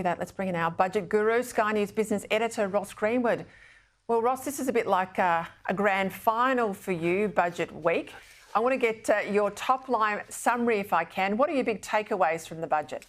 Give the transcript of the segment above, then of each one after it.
Let's bring in our budget guru, Sky News Business Editor Ross Greenwood. Well, Ross, this is a bit like a grand final for you, budget week. I want to get your top line summary if I can. What are your big takeaways from the budget?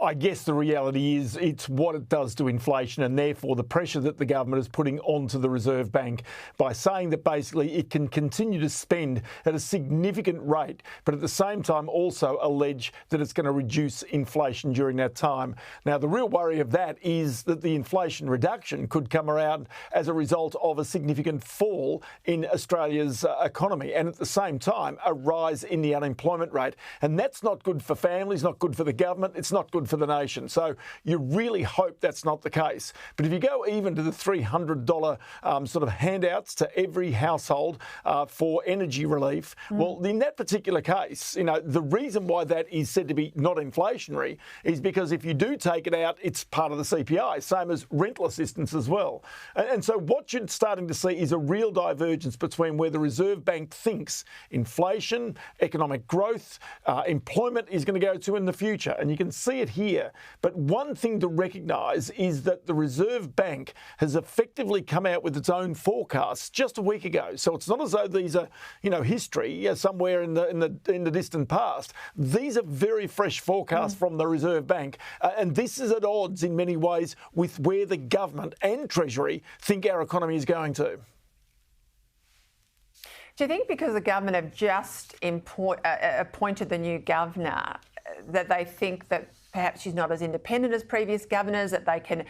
I guess the reality is it's what it does to inflation and therefore the pressure that the government is putting onto the Reserve Bank by saying that basically it can continue to spend at a significant rate, but at the same time also allege that it's going to reduce inflation during that time. Now, the real worry of that is that the inflation reduction could come around as a result of a significant fall in Australia's economy and at the same time a rise in the unemployment rate. And that's not good for families, not good for the government, it's not good for the nation. So you really hope that's not the case. But if you go even to the $300 sort of handouts to every household for energy relief, well, in that particular case, you know, the reason why that is said to be not inflationary is because if you do take it out, it's part of the CPI, same as rental assistance as well. And so what you're starting to see is a real divergence between where the Reserve Bank thinks inflation, economic growth, employment is going to go to in the future. And you can see it here. But one thing to recognise is that the Reserve Bank has effectively come out with its own forecasts just a week ago. So it's not as though these are, you know, history somewhere in the distant past. These are very fresh forecasts from the Reserve Bank, and this is at odds in many ways with where the government and Treasury think our economy is going to. Do you think because the government have just appointed the new governor that they think that perhaps she's not as independent as previous governors, that they can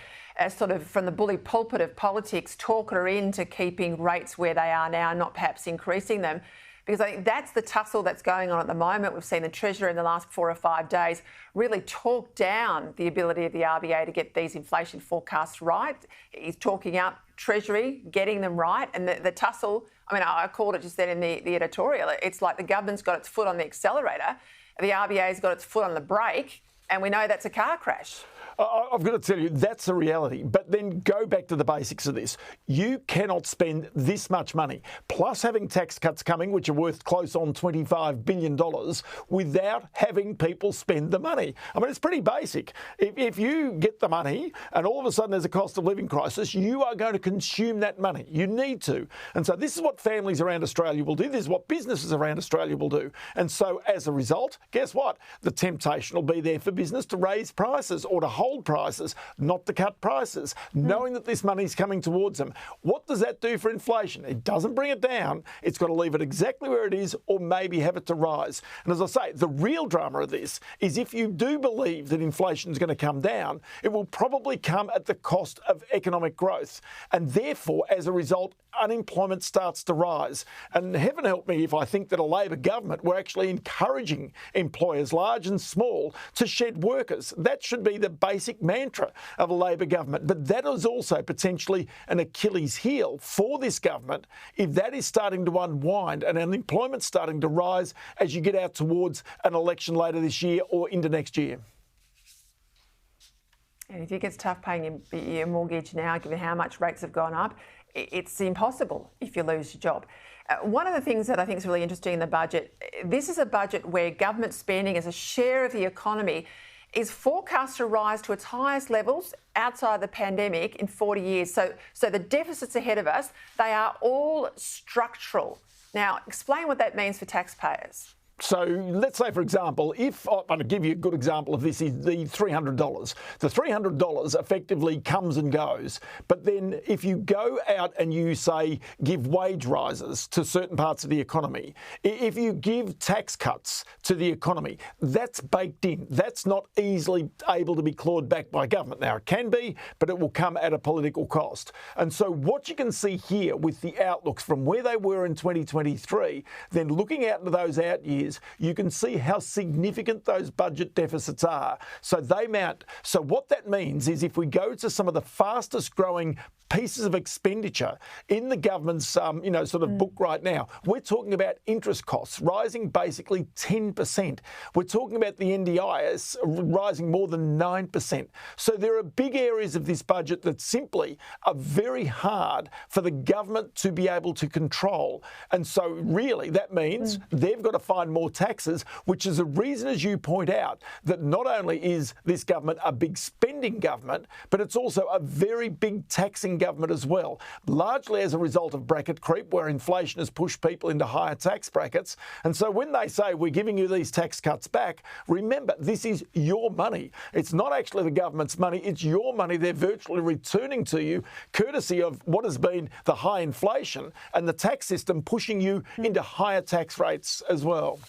sort of from the bully pulpit of politics talk her into keeping rates where they are now and not perhaps increasing them? Because I think that's the tussle that's going on at the moment. We've seen the Treasurer in the last 4 or 5 days really talk down the ability of the RBA to get these inflation forecasts right. He's talking up Treasury, getting them right. And the tussle, I mean, I called it just then in the editorial, it's like the government's got its foot on the accelerator, the RBA's got its foot on the brake, and we know that's a car crash. I've got to tell you, that's the reality. But then go back to the basics of this. You cannot spend this much money, plus having tax cuts coming, which are worth close on $25 billion, without having people spend the money. I mean, it's pretty basic. If you get the money and all of a sudden there's a cost of living crisis, you are going to consume that money. You need to. And so this is what families around Australia will do. This is what businesses around Australia will do. And so as a result, guess what? The temptation will be there for business to raise prices or to hold prices, not to cut prices, knowing that this money's coming towards them. What does that do for inflation? It doesn't bring it down. It's got to leave it exactly where it is or maybe have it to rise. And as I say, the real drama of this is if you do believe that inflation is going to come down, it will probably come at the cost of economic growth. And therefore, as a result, unemployment starts to rise. And heaven help me if I think that a Labor government were actually encouraging employers, large and small, to shed workers. That should be the basic mantra of a Labor government. But that is also potentially an Achilles heel for this government if that is starting to unwind and unemployment starting to rise as you get out towards an election later this year or into next year. And if it gets tough paying your mortgage now, given how much rates have gone up, it's impossible if you lose your job. One of the things that I think is really interesting in the budget, this is a budget where government spending as a share of the economy is forecast to rise to its highest levels outside the pandemic in 40 years. So the deficits ahead of us, they are all structural. Now, explain what that means for taxpayers. So let's say, for example, if I'm going to give you a good example of this is the $300. The $300 effectively comes and goes. But then if you go out and you say give wage rises to certain parts of the economy, if you give tax cuts to the economy, that's baked in. That's not easily able to be clawed back by government. Now, it can be, but it will come at a political cost. And so what you can see here with the outlooks from where they were in 2023, then looking out into those out years, you can see how significant those budget deficits are. So they mount. So what that means is if we go to some of the fastest growing pieces of expenditure in the government's sort of book right now, we're talking about interest costs rising basically 10%. We're talking about the NDIS rising more than 9%. So there are big areas of this budget that simply are very hard for the government to be able to control. And so really that means they've got to find more taxes, which is a reason, as you point out, that not only is this government a big spending government, but it's also a very big taxing government as well, largely as a result of bracket creep, where inflation has pushed people into higher tax brackets. And so when they say we're giving you these tax cuts back, remember, this is your money. It's not actually the government's money, it's your money they're virtually returning to you, courtesy of what has been the high inflation and the tax system pushing you into higher tax rates as well.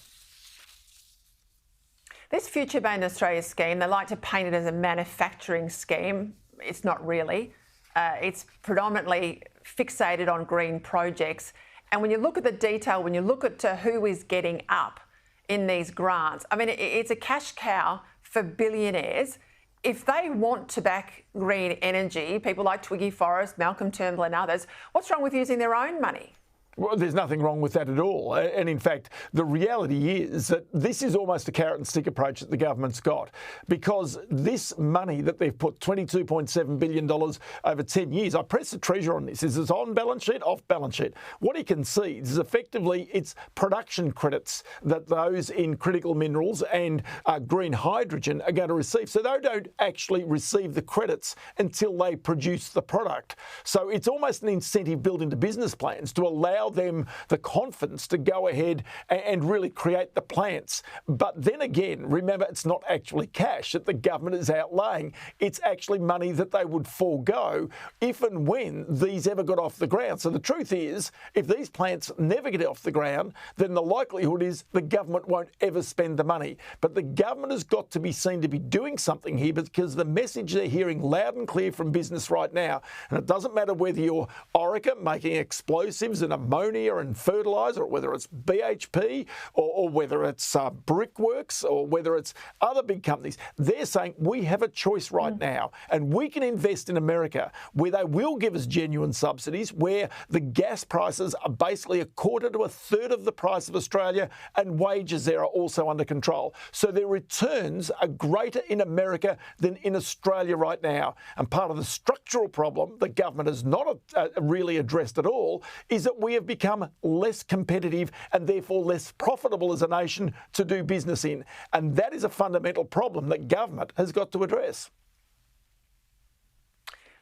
This Future Made in Australia scheme, they like to paint it as a manufacturing scheme. It's not really. It's predominantly fixated on green projects. And when you look at the detail, when you look at who is getting up in these grants, I mean, it's a cash cow for billionaires. If they want to back green energy, people like Twiggy Forrest, Malcolm Turnbull and others, what's wrong with using their own money? Well, there's nothing wrong with that at all. And in fact, the reality is that this is almost a carrot and stick approach that the government's got, because this money that they've put, $22.7 billion over 10 years, I press the treasurer on this. Is it on balance sheet, off balance sheet? What he concedes is effectively it's production credits that those in critical minerals and green hydrogen are going to receive. So they don't actually receive the credits until they produce the product. So it's almost an incentive built into business plans to allow them the confidence to go ahead and really create the plants. But then again, remember, it's not actually cash that the government is outlaying. It's actually money that they would forego if and when these ever got off the ground. So the truth is, if these plants never get off the ground, then the likelihood is the government won't ever spend the money. But the government has got to be seen to be doing something here, because the message they're hearing loud and clear from business right now, and it doesn't matter whether you're Orica making explosives and ammonia and fertiliser, or whether it's BHP or whether it's Brickworks or whether it's other big companies, they're saying we have a choice right now, and we can invest in America where they will give us genuine subsidies, where the gas prices are basically a quarter to a third of the price of Australia, and wages there are also under control. So their returns are greater in America than in Australia right now. And part of the structural problem the government has not really addressed at all is that we have become less competitive and therefore less profitable as a nation to do business in. And that is a fundamental problem that government has got to address.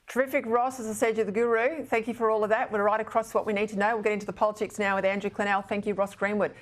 Terrific, Ross. As I said, you're the guru. Thank you for all of that. We're right across what we need to know. We'll get into the politics now with Andrew Clennell. Thank you, Ross Greenwood.